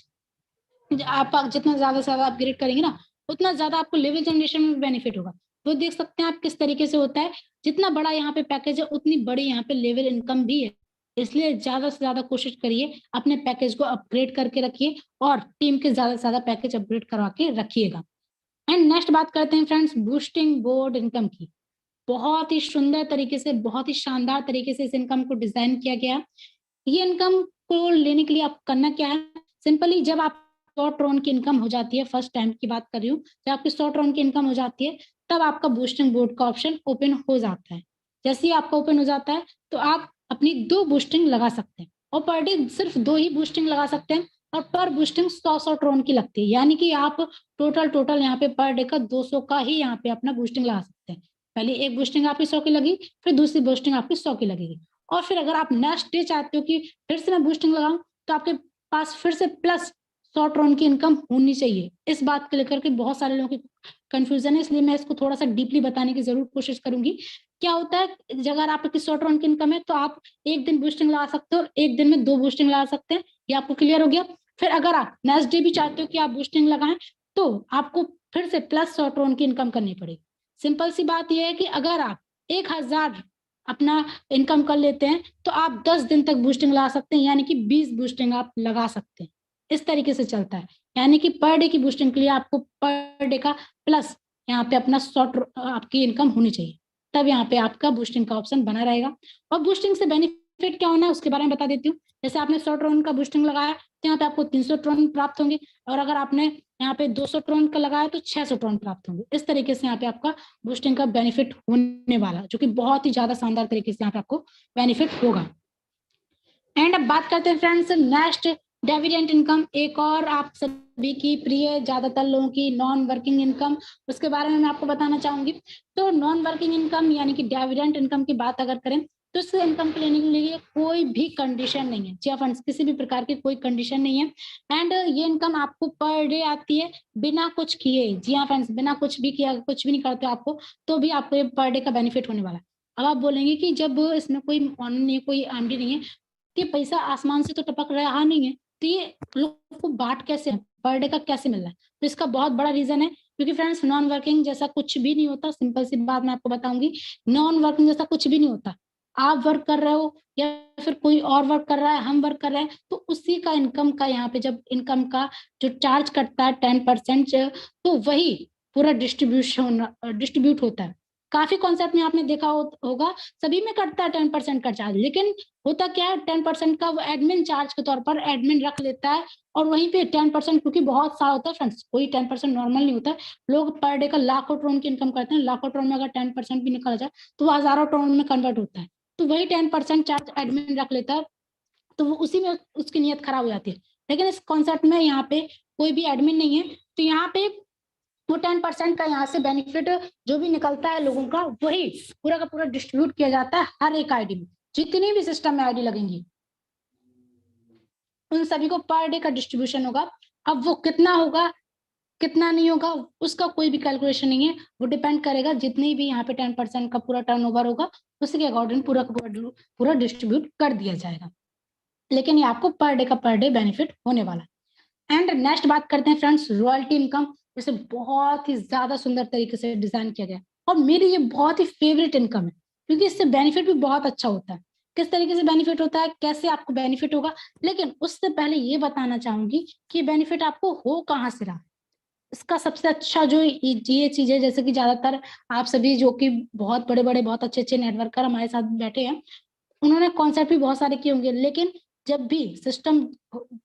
[SPEAKER 1] आप जितना ज्यादा से ज्यादा अपग्रेड करेंगे ना उतना ज्यादा आपको लेवल जनरेशन में बेनिफिट होगा। तो देख सकते हैं आप किस तरीके से होता है। जितना बड़ा यहाँ पे पैकेज है उतनी बड़ी यहाँ पे लेवल इनकम भी है। इसलिए ज्यादा से ज्यादा कोशिश करिए अपने पैकेज को अपग्रेड करके रखिए और टीम के ज्यादा से ज्यादा पैकेज अपग्रेड करवा के रखिएगा। एंड नेक्स्ट बात करते हैं फ्रेंड्स बूस्टिंग बोर्ड इनकम की। बहुत ही सुंदर तरीके से बहुत ही शानदार तरीके से इस इनकम को डिजाइन किया गया। ये इनकम को लेने के लिए आप करना क्या है, सिंपली जब आप 100 ट्रोन की इनकम हो जाती है, फर्स्ट टाइम की बात कर रही हूँ, जब आपकी 100 ट्रोन की इनकम हो जाती है तब आपका बूस्टिंग बोर्ड का ऑप्शन ओपन हो जाता है। जैसे ही आपका ओपन हो जाता है तो आप अपनी 2 बूस्टिंग लगा सकते हैं, और पर डे सिर्फ 2 ही बूस्टिंग लगा सकते हैं, और पर बूस्टिंग 100 ट्रोन की लगती है। यानी कि आप टोटल यहाँ पे पर डे का 200 का ही यहाँ पे अपना बूस्टिंग लगा सकते हैं। पहले एक बूस्टिंग आपकी 100 की लगी, फिर दूसरी बूस्टिंग आपकी 100 की लगेगी। और फिर अगर आप नेक्स्ट डे चाहते हो कि फिर से मैं बूस्टिंग लगाऊं तो आपके पास फिर से प्लस 100 ट्रॉन की इनकम होनी चाहिए। इस बात को लेकर के बहुत सारे लोगों की कंफ्यूजन है, इसलिए मैं इसको थोड़ा सा डीपली बताने की जरूर कोशिश करूंगी। क्या होता है, अगर आपकी 100 ट्रॉन की इनकम है तो आप एक दिन बूस्टिंग लगा सकते हो और एक दिन में 2 बूस्टिंग लगा सकते हैं। ये आपको क्लियर हो गया। फिर अगर आप नेक्स्ट डे भी चाहते हो कि आप बूस्टिंग लगाएं तो आपको फिर से प्लस 100 ट्रॉन की इनकम करनी पड़ेगी। सिंपल सी बात यह है कि अगर आप 1000 अपना इनकम कर लेते हैं तो आप 10 दिन तक बूस्टिंग लगा सकते हैं, यानी कि 20 बूस्टिंग आप लगा सकते हैं। इस तरीके से चलता है, यानी कि पर डे की बूस्टिंग के लिए आपको पर डे का प्लस यहाँ पे अपना 100 आपकी इनकम होनी चाहिए, तब यहाँ पे आपका बूस्टिंग का ऑप्शन बना रहेगा। और बूस्टिंग से बेनिफिट क्या होना है उसके बारे में बता देती हूँ। जैसे आपने 100 ट्रोन का बूस्टिंग लगाया तो यहाँ पे आपको 300 ट्रोन प्राप्त होंगे, और अगर आपने यहाँ पे 200 ट्रोन का लगाया तो 600 ट्रोन प्राप्त होंगे। इस तरीके से यहाँ पे आपका बूस्टिंग का बेनिफिट होने वाला, जो कि बहुत ही ज्यादा शानदार तरीके से यहाँ पे आपको बेनिफिट होगा। एंड अब बात करते हैं फ्रेंड्स नेक्स्ट डिविडेंड इनकम, एक और आप सभी की प्रिय ज्यादातर लोगों की नॉन वर्किंग इनकम, उसके बारे में मैं आपको बताना चाहूंगी। तो नॉन वर्किंग इनकम यानी कि डिविडेंड इनकम की बात अगर करें तो इस इनकम को लेने के लिए कोई भी कंडीशन नहीं है। जी फ्रेंड्स, किसी भी प्रकार की कोई कंडीशन नहीं है। एंड ये इनकम आपको पर डे आती है बिना कुछ किए। जी हाँ फ्रेंड्स, बिना कुछ भी किया, कुछ भी नहीं करते आपको तो भी आपको ये पर डे का बेनिफिट होने वाला है। अब आप बोलेंगे कि जब इसमें कोई ऑनर नहीं, कोई एमडी नहीं है, ये पैसा आसमान से तो टपक रहा नहीं है, तो ये लोग को बांट कैसे, पर डे का कैसे मिल रहा है? तो इसका बहुत बड़ा रीजन है, क्योंकि फ्रेंड्स नॉन वर्किंग जैसा कुछ भी नहीं होता। सिंपल सी बात मैं आपको बताऊंगी, नॉन वर्किंग जैसा कुछ भी नहीं होता। आप वर्क कर रहे हो या फिर कोई और वर्क कर रहा है, हम वर्क कर रहे हैं, तो उसी का इनकम का यहाँ पे जब इनकम का जो चार्ज कटता है 10%, तो वही पूरा डिस्ट्रीब्यूट होता है। काफी कॉन्सेप्ट में आपने देखा होगा, सभी में कटता है 10% का चार्ज, लेकिन होता क्या है, 10% का वो एडमिन चार्ज के तौर पर एडमिन रख लेता है, और वहीं पे 10%, क्योंकि बहुत सारा होता है फ्रेंड्स, कोई 10% नॉर्मल नहीं होता है। लोग पर डे का लाखों टोन की इनकम करते हैं, लाखों टोन में अगर 10% भी निकल जाए तो वो हजारों टोन में कन्वर्ट होता है। तो वही 10% चार्ज एडमिन रख लेता है, तो वो उसी में उसकी नीयत खराब हो जाती है। लेकिन इस कॉन्सेप्ट में यहाँ पे कोई भी एडमिन नहीं है, तो यहाँ पे वो 10% का यहाँ से बेनिफिट जो भी निकलता है लोगों का, वही पूरा का पूरा डिस्ट्रीब्यूट किया जाता है हर एक आईडी में। जितनी भी सिस्टम में आईडी लगेंगी उन सभी को पर डे का डिस्ट्रीब्यूशन होगा। अब वो कितना होगा कितना नहीं होगा उसका कोई भी कैलकुलेशन नहीं है, वो डिपेंड करेगा जितनी भी यहाँ पे 10% का पूरा टर्नओवर होगा, उसी के अकॉर्डिंग पूरा का पूरा डिस्ट्रीब्यूट कर दिया जाएगा। लेकिन ये आपको पर डे का पर डे बेनिफिट होने वाला है। एंड नेक्स्ट बात करते हैं फ्रेंड्स, रॉयल्टी इनकम, जिसे बहुत ही ज्यादा सुंदर तरीके से डिजाइन किया गया है, और मेरी ये बहुत ही फेवरेट इनकम है, क्योंकि इससे बेनिफिट भी बहुत अच्छा होता है। किस तरीके से बेनिफिट होता है, कैसे आपको बेनिफिट होगा, लेकिन उससे पहले ये बताना चाहूंगी कि बेनिफिट आपको हो कहाँ से रहा। इसका सबसे अच्छा जो ये चीज है, जैसे कि ज्यादातर आप सभी जो कि बहुत बड़े बड़े बहुत अच्छे अच्छे नेटवर्कर हमारे साथ बैठे हैं, उन्होंने कॉन्सेप्ट भी बहुत सारे किए होंगे, लेकिन जब भी सिस्टम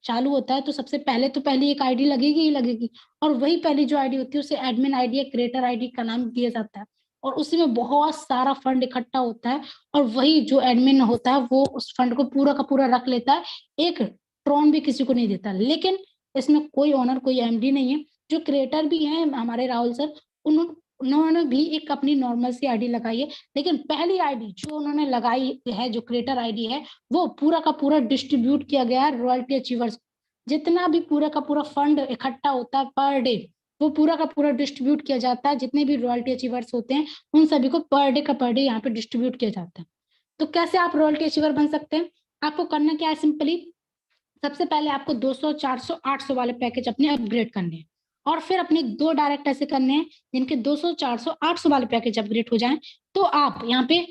[SPEAKER 1] चालू होता है तो सबसे पहले तो पहली एक आईडी लगेगी ही लगेगी, और वही पहली जो आईडी होती है उसे एडमिन आईडी या क्रिएटर आईडी का नाम दिया जाता है, और उसी में बहुत सारा फंड इकट्ठा होता है, और वही जो एडमिन होता है वो उस फंड को पूरा का पूरा रख लेता है, एक ट्रॉन भी किसी को नहीं देता। लेकिन इसमें कोई ओनर कोई एमडी नहीं है। जो क्रिएटर भी हैं हमारे राहुल सर, उन्होंने भी एक अपनी नॉर्मल सी आईडी लगाई है, लेकिन पहली आईडी जो उन्होंने लगाई है, जो क्रिएटर आईडी है, वो पूरा का पूरा डिस्ट्रीब्यूट किया गया है रॉयल्टी अचीवर्स। जितना भी पूरा का पूरा फंड इकट्ठा होता है पर डे, वो पूरा का पूरा डिस्ट्रीब्यूट किया जाता है। जितने भी रॉयल्टी अचीवर्स होते हैं उन सभी को पर डे का पर डे यहाँ पे डिस्ट्रीब्यूट किया जाता है। तो कैसे आप रॉयल्टी अचीवर बन सकते हैं? आपको करना क्या है, सिंपली सबसे पहले आपको 200, 400, 800 वाले पैकेज अपने अपग्रेड करने हैं, और फिर अपने 2 डायरेक्ट ऐसे करने हैं जिनके 200, 400, 800 वाले पैकेज अपग्रेड हो जाएं, तो आप यहाँ पे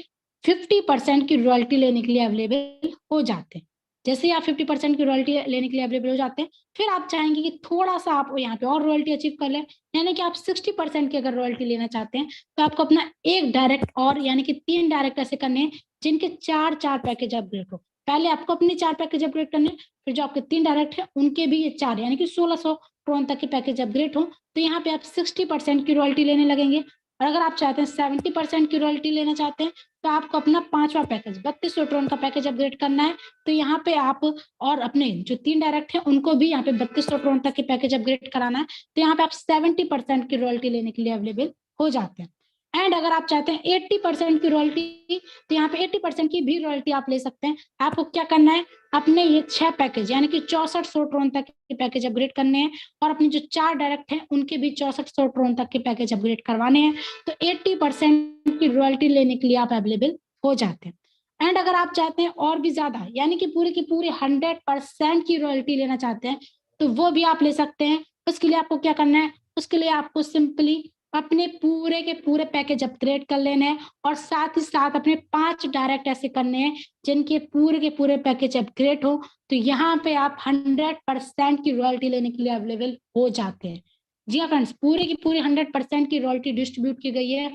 [SPEAKER 1] 50% की रॉयल्टी लेने के लिए अवेलेबल हो जाते हैं। जैसे ही आप 50% की रॉयल्टी लेने के लिए अवेलेबल हो जाते हैं, फिर आप चाहेंगे कि थोड़ा सा आप यहाँ पे और रॉयल्टी अचीव कर लें, यानी कि आप 60% की अगर रॉयल्टी लेना चाहते हैं, तो आपको अपना एक डायरेक्ट और यानी कि 3 डायरेक्ट ऐसे करने हैं जिनके 4 पैकेज अपग्रेड हो। पहले आपको अपने 4 पैकेज अपग्रेड करने, फिर जो आपके 3 डायरेक्ट है उनके भी ये 4 यानी कि 1600 क्रोन तक के पैकेज अपग्रेड हो, तो यहाँ पे आप 60% की रॉयल्टी लेने लगेंगे। और अगर आप चाहते हैं 70% की रॉयल्टी लेना चाहते हैं, तो आपको अपना 5वां पैकेज 3200 ट्रोन का पैकेज अपग्रेड करना है। तो यहाँ पे आप और अपने जो 3 डायरेक्ट है उनको भी यहाँ पे 3200 ट्रोन तक के पैकेज अपग्रेड कराना है, तो यहाँ पे आप 70% की रॉयल्टी लेने के लिए अवेलेबल हो जाते हैं। एंड अगर आप चाहते हैं 80% की रॉयल्टी, तो यहाँ पे 80% की भी रॉयल्टी आप ले सकते हैं। आपको क्या करना है, अपने ये 6 पैकेज यानी कि 6400 ट्रोन तक के पैकेज अपग्रेड करने हैं, और अपने जो 4 डायरेक्ट हैं उनके भी 6400 ट्रोन तक के पैकेज अपग्रेड करवाने हैं, तो 80% की रॉयल्टी लेने के लिए आप अवेलेबल हो जाते हैं। एंड अगर आप चाहते हैं और भी ज्यादा यानी कि पूरे की पूरी 100% की रॉयल्टी लेना चाहते हैं, तो वो भी आप ले सकते हैं। उसके लिए आपको क्या करना है, उसके लिए आपको सिंपली अपने पूरे के पूरे पैकेज अपग्रेड कर लेने हैं, और साथ ही साथ अपने 5 डायरेक्ट ऐसे करने हैं जिनके पूरे के पूरे पैकेज अपग्रेड हो, तो यहाँ पे आप 100% की रॉयल्टी लेने के लिए अवेलेबल हो जाते हैं। जी हाँ फ्रेंड्स, पूरे की पूरी 100% की रॉयल्टी डिस्ट्रीब्यूट की गई है,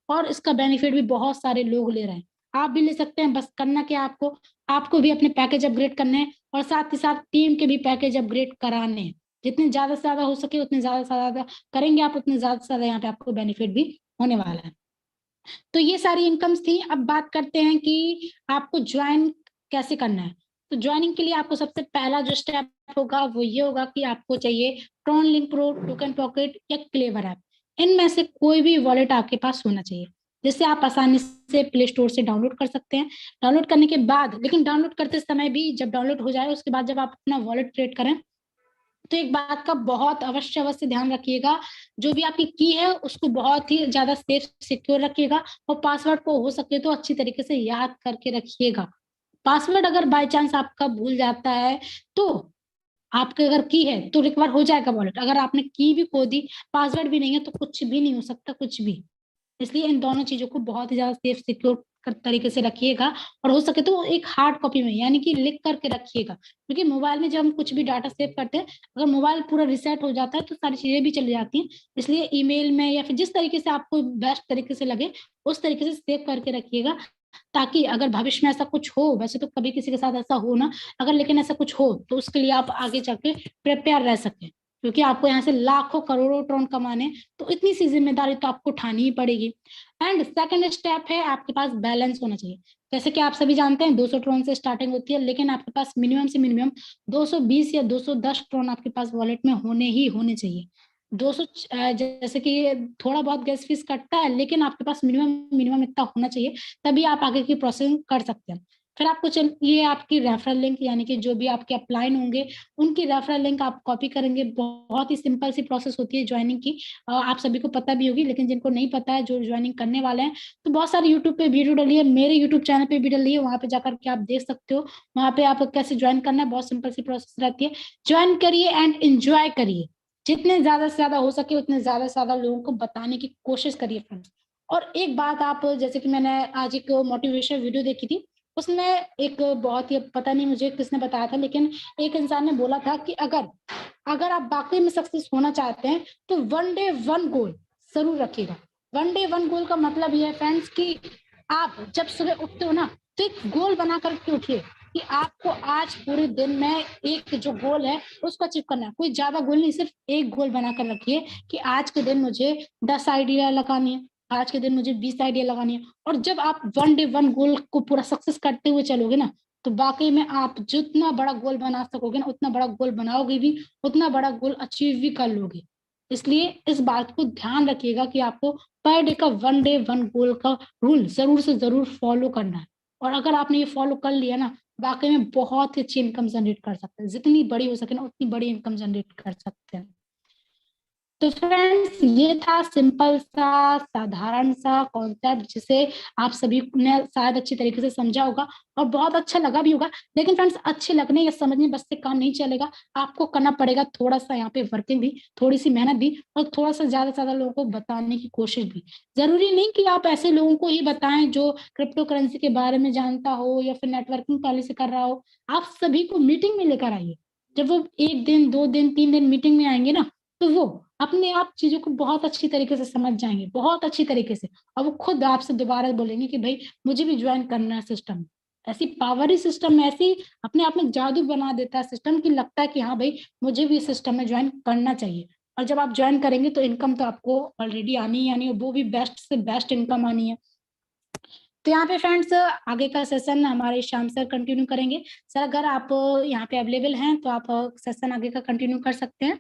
[SPEAKER 1] और इसका बेनिफिट भी बहुत सारे लोग ले रहे हैं। आप भी ले सकते हैं, बस करना क्या आपको भी अपने पैकेज अपग्रेड करने हैं, और साथ ही साथ टीम के भी पैकेज अपग्रेड कराने हैं। जितने ज्यादा से ज्यादा हो सके उतने ज्यादा से ज्यादा करेंगे आप, उतने ज्यादा से ज्यादा यहाँ पे आपको बेनिफिट भी होने वाला है। तो ये सारी इनकम्स थी। अब बात करते हैं कि आपको ज्वाइन कैसे करना है। तो ज्वाइनिंग के लिए आपको सबसे पहला जो स्टेप होगा वो ये होगा कि आपको चाहिए Tron link pro, token pocket या क्लेवर ऐप। इनमें से कोई भी वॉलेट आपके पास होना चाहिए, जिससे आप आसानी से प्ले स्टोर से डाउनलोड कर सकते हैं। डाउनलोड करने के बाद, लेकिन डाउनलोड करते समय भी, जब डाउनलोड हो जाए उसके बाद जब आप अपना वॉलेट क्रिएट करें, तो एक बात का बहुत अवश्य अवश्य ध्यान रखिएगा, जो भी आपकी की है उसको बहुत ही ज्यादा सेफ सिक्योर रखिएगा, और पासवर्ड को हो सके तो अच्छी तरीके से याद करके रखिएगा। पासवर्ड अगर बाय चांस आपका भूल जाता है तो आपके अगर की है तो रिकवर हो जाएगा वॉलेट, अगर आपने की भी खो दी, पासवर्ड भी नहीं है, तो कुछ भी नहीं हो सकता, कुछ भी। इसलिए इन दोनों चीजों को बहुत ही ज्यादा सेफ सिक्योर तरीके से रखिएगा, और हो सके तो एक हार्ड कॉपी में, यानी कि लिख करके रखिएगा, क्योंकि मोबाइल में जब हम कुछ भी डाटा सेव करते हैं, अगर मोबाइल पूरा रिसेट हो जाता है तो सारी चीजें भी चली जाती हैं। इसलिए ईमेल में या फिर जिस तरीके से आपको बेस्ट तरीके से लगे उस तरीके से सेव करके रखिएगा, ताकि अगर भविष्य में ऐसा कुछ हो, वैसे तो कभी किसी के साथ ऐसा हो ना, अगर लेकिन ऐसा कुछ हो तो उसके लिए आप आगे जाके प्रिपेयर रह सकें, क्योंकि आपको यहाँ से लाखों करोड़ों टर्न कमाने, तो इतनी सी जिम्मेदारी तो आपको उठानी ही पड़ेगी। एंड सेकंड स्टेप है, आपके पास बैलेंस होना चाहिए। जैसे कि आप सभी जानते हैं 200 ट्रोन से स्टार्टिंग होती है, लेकिन आपके पास मिनिमम से मिनिमम 220 या 210 ट्रोन आपके पास वॉलेट में होने ही होने चाहिए। 200 जैसे कि थोड़ा बहुत गैस फीस कटता है, लेकिन आपके पास मिनिमम मिनिमम इतना होना चाहिए, तभी आप आगे की प्रोसेसिंग कर सकते हैं। फिर आपको ये आपकी रेफरल लिंक, यानी कि जो भी आपके अपलाइन होंगे उनकी रेफरल लिंक आप कॉपी करेंगे। बहुत ही सिंपल सी प्रोसेस होती है ज्वाइनिंग की, आप सभी को पता भी होगी, लेकिन जिनको नहीं पता है, जो ज्वाइनिंग करने वाले हैं, तो बहुत सारे यूट्यूब पे वीडियो डली है, मेरे यूट्यूब चैनल पे भी डली है, वहां पे जाकर के आप देख सकते हो। वहां पे आप कैसे ज्वाइन करना है, बहुत सिंपल सी प्रोसेस रहती है। ज्वाइन करिए एंड एंजॉय करिए, जितने ज्यादा से ज्यादा हो सके उतने ज्यादा से ज्यादा लोगों को बताने की कोशिश करिए फ्रेंड्स। और एक बात, आप जैसे कि मैंने आज एक मोटिवेशन वीडियो देखी थी, उसमें एक बहुत ही, पता नहीं मुझे किसने बताया था, लेकिन एक इंसान ने बोला था कि अगर अगर आप वाकई में सक्सेस होना चाहते हैं तो वन डे वन गोल जरूर रखिएगा। वन डे वन गोल का मतलब ये है फ्रेंड्स कि आप जब सुबह उठते हो ना, तो एक गोल बना करके उठिए कि आपको आज पूरे दिन में एक जो गोल है उसको अचीव करना है। कोई ज्यादा गोल नहीं, सिर्फ एक गोल बनाकर रखिए कि आज के दिन मुझे 10 आइडिया लगानी है, आज के दिन मुझे 20 आइडिया लगानी है। और जब आप वन डे वन गोल को पूरा सक्सेस करते हुए चलोगे ना, तो वाकई में आप जितना बड़ा गोल बना सकोगे ना, उतना बड़ा गोल बनाओगे भी, उतना बड़ा गोल अचीव भी कर लोगे। इसलिए इस बात को ध्यान रखिएगा कि आपको पर डे का वन डे वन गोल का रूल जरूर से जरूर फॉलो करना है। और अगर आपने ये फॉलो कर लिया ना, वाकई में बहुत ही अच्छी इनकम जनरेट कर सकते हैं, जितनी बड़ी हो सके ना उतनी बड़ी इनकम जनरेट कर सकते हैं। तो फ्रेंड्स, ये था सिंपल सा साधारण सा कॉन्सेप्ट, जिसे आप सभी ने शायद अच्छी तरीके से समझा होगा और बहुत अच्छा लगा भी होगा। लेकिन फ्रेंड्स, अच्छे लगने या समझने बस से काम नहीं चलेगा, आपको करना पड़ेगा थोड़ा सा यहाँ पे वर्किंग भी, थोड़ी सी मेहनत भी, और थोड़ा सा ज्यादा से ज्यादा लोगों को बताने की कोशिश भी। जरूरी नहीं कि आप ऐसे लोगों को ही बताएं जो क्रिप्टो करेंसी के बारे में जानता हो या फिर नेटवर्किंग पहले से कर रहा हो। आप सभी को मीटिंग में लेकर आइए। जब वो 1 दिन 2 दिन 3 दिन मीटिंग में आएंगे ना, तो वो अपने आप चीजों को बहुत अच्छी तरीके से समझ जाएंगे, बहुत अच्छी तरीके से, और वो खुद आपसे दोबारा बोलेंगे कि भाई मुझे भी ज्वाइन करना है सिस्टम। ऐसी पावरी सिस्टम में, ऐसी अपने आप में जादू बना देता है सिस्टम, की लगता है कि हाँ भाई मुझे भी सिस्टम में ज्वाइन करना चाहिए। और जब आप ज्वाइन करेंगे तो इनकम तो आपको ऑलरेडी आनी ही आनी है, वो भी बेस्ट से बेस्ट इनकम आनी है। तो यहाँ पे फ्रेंड्स, आगे का सेशन हमारे श्याम सर कंटिन्यू करेंगे। सर, अगर आप यहाँ पे अवेलेबल हैं तो आप सेशन आगे का कंटिन्यू कर सकते हैं।